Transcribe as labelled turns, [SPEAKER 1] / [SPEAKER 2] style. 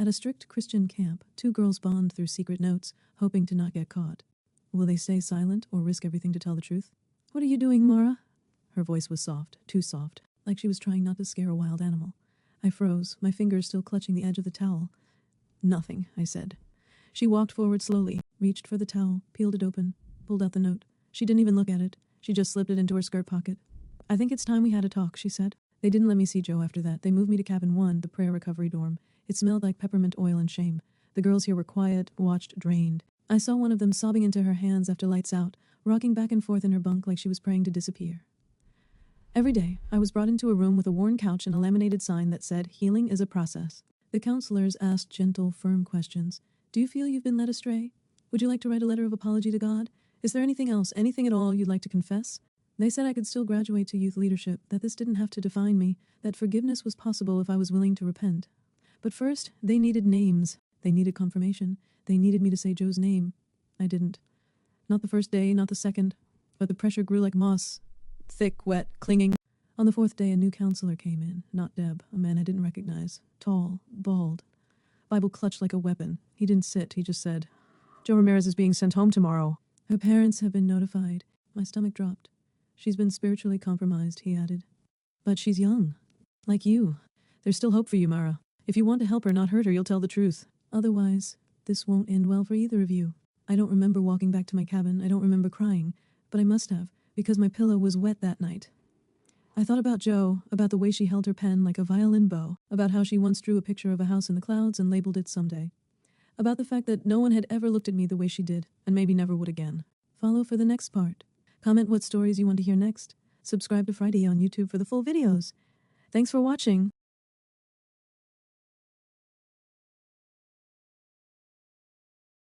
[SPEAKER 1] At a strict Christian camp, two girls bond through secret notes, hoping to not get caught. Will they stay silent or risk everything to tell the truth? What are you doing, Mara? Her voice was soft, too soft, like she was trying not to scare a wild animal. I froze, my fingers still clutching the edge of the towel. Nothing, I said. She walked forward slowly, reached for the towel, peeled it open, pulled out the note. She didn't even look at it. She just slipped it into her skirt pocket. I think it's time we had a talk, she said. They didn't let me see Joe after that. They moved me to cabin 1, the prayer recovery dorm. It smelled like peppermint oil and shame. The girls here were quiet, watched, drained. I saw one of them sobbing into her hands after lights out, rocking back and forth in her bunk like she was praying to disappear. Every day, I was brought into a room with a worn couch and a laminated sign that said, "Healing is a process." The counselors asked gentle, firm questions. Do you feel you've been led astray? Would you like to write a letter of apology to God? Is there anything else, anything at all you'd like to confess? They said I could still graduate to youth leadership, that this didn't have to define me, that forgiveness was possible if I was willing to repent. But first, they needed names. They needed confirmation. They needed me to say Joe's name. I didn't. Not the first day, not the second, but the pressure grew like moss. Thick, wet, clinging. On the 4th day, a new counselor came in, not Deb, a man I didn't recognize. Tall, bald. Bible clutched like a weapon. He didn't sit, he just said, "Joe Ramirez is being sent home tomorrow." Her parents have been notified. My stomach dropped. She's been spiritually compromised, he added. But she's young. Like you. There's still hope for you, Mara. If you want to help her, not hurt her, you'll tell the truth. Otherwise, this won't end well for either of you. I don't remember walking back to my cabin. I don't remember crying. But I must have, because my pillow was wet that night. I thought about Joe, about the way she held her pen like a violin bow, about how she once drew a picture of a house in the clouds and labeled it someday. About the fact that no one had ever looked at me the way she did, and maybe never would again. Follow for the next part. Comment what stories you want to hear next. Subscribe to FryyDaee on YouTube for the full videos. Thanks for watching.